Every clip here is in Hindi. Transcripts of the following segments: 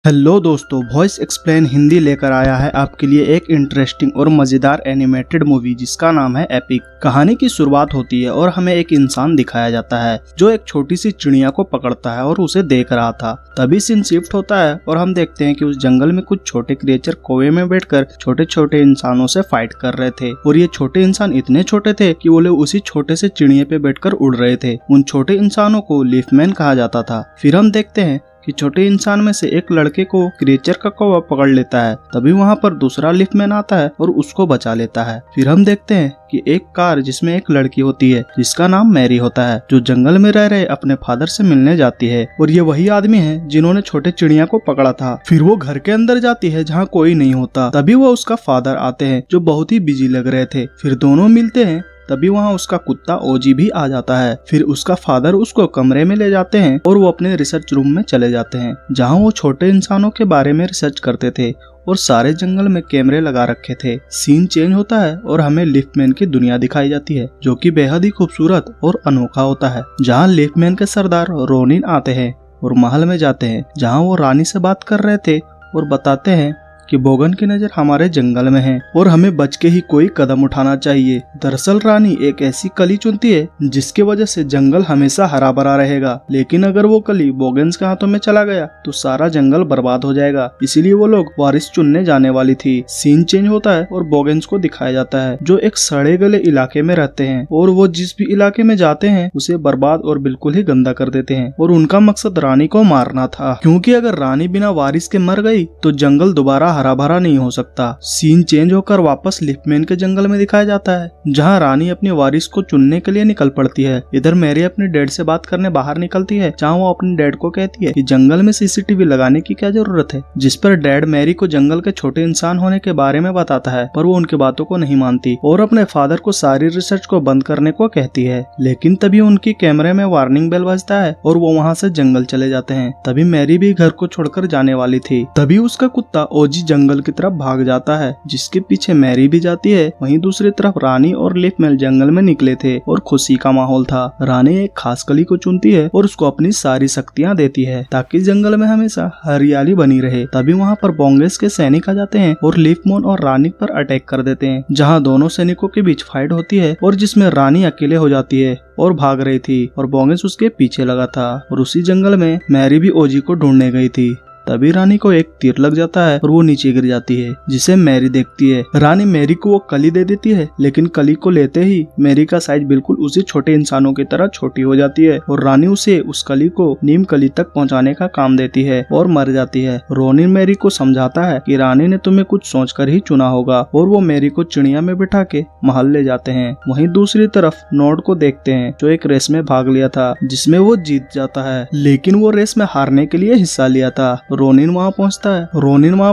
हेलो दोस्तों, वॉइस एक्सप्लेन हिंदी लेकर आया है आपके लिए एक इंटरेस्टिंग और मजेदार एनिमेटेड मूवी जिसका नाम है एपिक। कहानी की शुरुआत होती है और हमें एक इंसान दिखाया जाता है जो एक छोटी सी चिड़िया को पकड़ता है और उसे देख रहा था। तभी सीन शिफ्ट होता है और हम देखते हैं कि उस जंगल में कुछ छोटे क्रिएचर कोवे में बैठकर छोटे छोटे इंसानों से फाइट कर रहे थे और ये छोटे इंसान इतने छोटे थे कि वो लोग उसी छोटे से चिड़िया पे बैठकर उड़ रहे थे। उन छोटे इंसानों को लीफमैन कहा जाता था। फिर हम देखते हैं कि छोटे इंसान में से एक लड़के को क्रिएचर का कौवा पकड़ लेता है। तभी वहाँ पर दूसरा लिफ्टमैन आता है और उसको बचा लेता है। फिर हम देखते हैं कि एक कार जिसमें एक लड़की होती है जिसका नाम मैरी होता है, जो जंगल में रह रहे अपने फादर से मिलने जाती है और ये वही आदमी है जिन्होंने छोटे चिड़िया को पकड़ा था। फिर वो घर के अंदर जाती है जहाँ कोई नहीं होता। तभी वो उसका फादर आते हैं जो बहुत ही बिजी लग रहे थे। फिर दोनों मिलते हैं। तभी वहाँ उसका कुत्ता ओजी भी आ जाता है। फिर उसका फादर उसको कमरे में ले जाते हैं और वो अपने रिसर्च रूम में चले जाते हैं जहाँ वो छोटे इंसानों के बारे में रिसर्च करते थे और सारे जंगल में कैमरे लगा रखे थे। सीन चेंज होता है और हमें लिफ्टमैन की दुनिया दिखाई जाती है जो कि बेहद ही खूबसूरत और अनोखा होता है, जहाँ लिफ्टमैन के सरदार रोनिन आते हैं और महल में जाते हैं जहाँ वो रानी से बात कर रहे थे और बताते हैं कि बोगन की नजर हमारे जंगल में है और हमें बच के ही कोई कदम उठाना चाहिए। दरअसल रानी एक ऐसी कली चुनती है जिसके वजह से जंगल हमेशा हरा भरा रहेगा, लेकिन अगर वो कली बोगन्स के हाथों में चला गया तो सारा जंगल बर्बाद हो जाएगा। इसीलिए वो लोग वारिस चुनने जाने वाली थी। सीन चेंज होता है और बोगन्स को दिखाया जाता है जो एक सड़े गले इलाके में रहते हैं और वो जिस भी इलाके में जाते हैं उसे बर्बाद और बिल्कुल ही गंदा कर देते हैं और उनका मकसद रानी को मारना था, क्योंकि अगर रानी बिना वारिस के मर गई तो जंगल दोबारा हरा भरा नहीं हो सकता। सीन चेंज होकर वापस लिफ्टमैन के जंगल में दिखाया जाता है जहां रानी अपनी वारिस को चुनने के लिए निकल पड़ती है। इधर मैरी अपने डैड से बात करने बाहर निकलती है जहां वो अपने डैड को कहती है कि जंगल में सीसीटीवी लगाने की क्या जरूरत है, जिस पर डैड मैरी को जंगल के छोटे इंसान होने के बारे में बताता है, पर वो उनकी बातों को नहीं मानती और अपने फादर को सारी रिसर्च को बंद करने को कहती है। लेकिन तभी उनकी कैमरे में वार्निंग बेल बजता है और वो वहाँ से जंगल चले जाते हैं। तभी मैरी भी घर को छोड़कर जाने वाली थी। तभी उसका कुत्ता ओजी जंगल की तरफ भाग जाता है जिसके पीछे मैरी भी जाती है। वहीं दूसरी तरफ रानी और लिफ्टमैन जंगल में निकले थे और खुशी का माहौल था। रानी एक खास कली को चुनती है और उसको अपनी सारी शक्तियां देती है ताकि जंगल में हमेशा हरियाली बनी रहे। तभी वहाँ पर बोंगेस के सैनिक आ जाते हैं और लिफ्टमैन और रानी पर अटैक कर देते हैं, जहाँ दोनों सैनिकों के बीच फाइट होती है और जिसमें रानी अकेले हो जाती है और भाग रही थी और बोंगेस उसके पीछे लगा था। और उसी जंगल में मैरी भी ओजी को ढूंढने गई थी। तभी रानी को एक तीर लग जाता है और वो नीचे गिर जाती है, जिसे मैरी देखती है। रानी मैरी को वो कली दे देती है, लेकिन कली को लेते ही मैरी का साइज बिल्कुल उसी छोटे इंसानों की तरह छोटी हो जाती है और रानी उसे उस कली को नीम कली तक पहुंचाने का काम देती है और मर जाती है। रोनिन मैरी को समझाता है कि रानी ने तुम्हें कुछ सोचकर ही चुना होगा और वो मैरी को चिड़िया में बिठा के महल ले जाते हैं। वहीं दूसरी तरफ नोड को देखते हैं जो एक रेस में भाग लिया था जिसमें वो जीत जाता है, लेकिन वो रेस में हारने के लिए हिस्सा लिया था। रोनिन वहाँ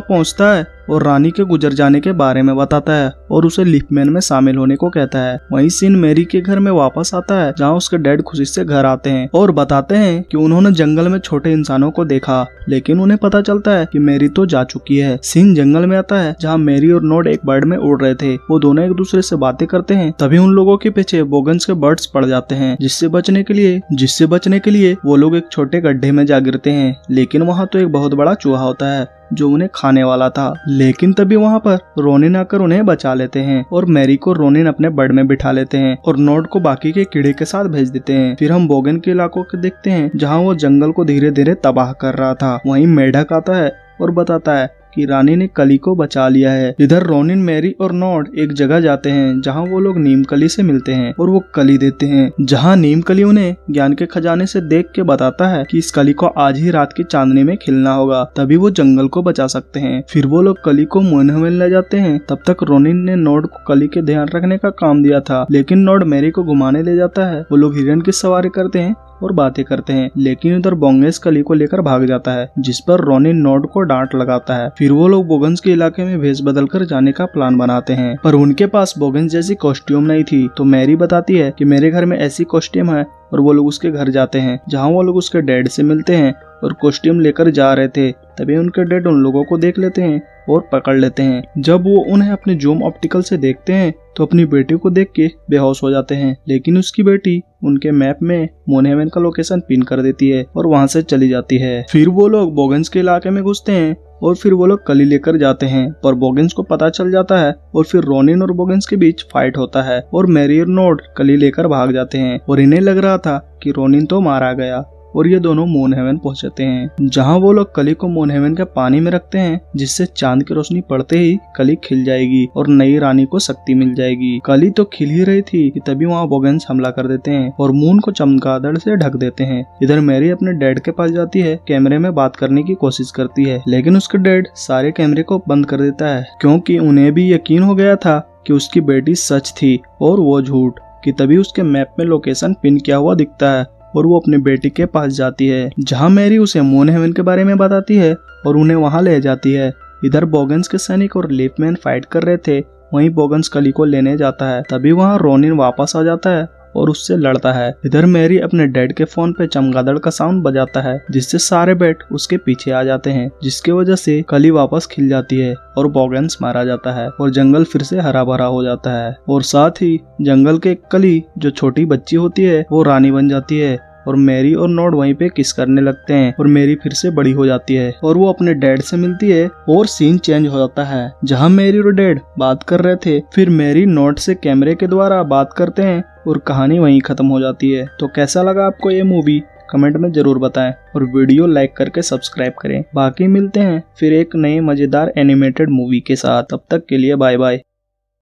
पहुँचता है और रानी के गुजर जाने के बारे में बताता है और उसे लिफ्टमैन में शामिल होने को कहता है। वहीं सीन मैरी के घर में वापस आता है जहाँ उसके डैड खुशी से घर आते हैं और बताते हैं कि उन्होंने जंगल में छोटे इंसानों को देखा, लेकिन उन्हें पता चलता है कि मैरी तो जा चुकी है। सीन जंगल में आता है जहाँ मैरी और नोड एक बर्ड में उड़ रहे थे। वो दोनों एक दूसरे से बातें करते हैं। तभी उन लोगों के पीछे बोगन्स के बर्ड्स पड़ जाते हैं, जिससे बचने के लिए वो लोग एक छोटे गड्ढे में जा गिरते हैं। लेकिन वहाँ तो एक बहुत बड़ा चूहा होता है जो उन्हें खाने वाला था। लेकिन तभी वहाँ पर रोनिन आकर उन्हें बचा लेते हैं और मैरी को रोनिन अपने बर्ड में बिठा लेते हैं और नोड को बाकी के कीड़े के साथ भेज देते हैं। फिर हम बोगन के इलाकों को देखते हैं जहाँ वो जंगल को धीरे धीरे तबाह कर रहा था। वहीं मेढक आता है और बताता है कि रानी ने कली को बचा लिया है। इधर रोनिन, मैरी और नोड एक जगह जाते हैं जहां वो लोग नीम कली से मिलते हैं और वो कली देते हैं, जहां नीम कली उन्हें ज्ञान के खजाने से देख के बताता है कि इस कली को आज ही रात की चांदनी में खिलना होगा, तभी वो जंगल को बचा सकते हैं। फिर वो लोग कली को मुंह में ले जाते हैं। तब तक रोनिन ने नोड को कली के ध्यान रखने का काम दिया था, लेकिन नोड मैरी को घुमाने ले जाता है। वो लोग हिरन की सवारी करते हैं और बातें करते हैं, लेकिन उधर बोंगेस कली को लेकर भाग जाता है, जिस पर रोनिन नोड को डांट लगाता है। फिर वो लोग बोगन्स के इलाके में भेष बदल कर जाने का प्लान बनाते हैं, पर उनके पास बोगन्स जैसी कॉस्ट्यूम नहीं थी। तो मैरी बताती है कि मेरे घर में ऐसी कॉस्ट्यूम है और वो लोग उसके घर जाते हैं जहाँ वो लोग उसके डैड से मिलते हैं और कॉस्ट्यूम लेकर जा रहे थे। तभी उनके डैड उन लोगों को देख लेते हैं और पकड़ लेते हैं। जब वो उन्हें अपने जूम ऑप्टिकल से देखते हैं तो अपनी बेटी को देख के बेहोश हो जाते हैं, लेकिन उसकी बेटी उनके मैप में मून हेवन का लोकेशन पिन कर देती है और वहाँ से चली जाती है। फिर वो लोग बोगन्स के इलाके में घुसते हैं और फिर वो लोग कली लेकर जाते हैं, पर बोगन्स को पता चल जाता है और फिर रोनिन और बोगन्स के बीच फाइट होता है और मैरी और नोड कली लेकर भाग जाते हैं और इन्हें लग रहा था कि रोनिन तो मारा गया और ये दोनों मून हेवन पहुंचते हैं, जहां वो लोग कली को मून हेवन के पानी में रखते हैं, जिससे चांद की रोशनी पड़ते ही कली खिल जाएगी और नई रानी को शक्ति मिल जाएगी। कली तो खिल ही रही थी कि तभी वहाँ बोगन्स हमला कर देते हैं और मून को चमगादड़ से ढक देते हैं। इधर मैरी अपने डैड के पास जाती है, कैमरे में बात करने की कोशिश करती है, लेकिन उसके डैड सारे कैमरे को बंद कर देता है, क्योंकि उन्हें भी यकीन हो गया था कि उसकी बेटी सच थी और वो झूठ। कि तभी उसके मैप में लोकेशन पिन किया हुआ दिखता है और वो अपने बेटी के पास जाती है, जहां मैरी उसे मून हेवन के बारे में बताती है और उन्हें वहां ले जाती है। इधर बोगन्स के सैनिक और लीफमैन फाइट कर रहे थे, वहीं बोगन्स कली को लेने जाता है। तभी वहां रोनिन वापस आ जाता है और उससे लड़ता है। इधर मैरी अपने डैड के फोन पे चमगादड़ का साउंड बजाता है, जिससे सारे बैट उसके पीछे आ जाते हैं, जिसकी वजह से कली वापस खिल जाती है और बोगन्स मारा जाता है और जंगल फिर से हरा भरा हो जाता है। और साथ ही जंगल के कली जो छोटी बच्ची होती है वो रानी बन जाती है और मैरी और नोड वहीं पे किस करने लगते हैं और मैरी फिर से बड़ी हो जाती है और वो अपने डैड से मिलती है और सीन चेंज हो जाता है, जहां मैरी और डैड बात कर रहे थे, फिर मैरी नोड से कैमरे के द्वारा बात करते हैं और कहानी वहीं खत्म हो जाती है। तो कैसा लगा आपको ये मूवी कमेंट में जरूर बताएं और वीडियो लाइक करके सब्सक्राइब करें। बाकी मिलते हैं फिर एक नए मजेदार एनिमेटेड मूवी के साथ, तब तक के लिए बाय बाय।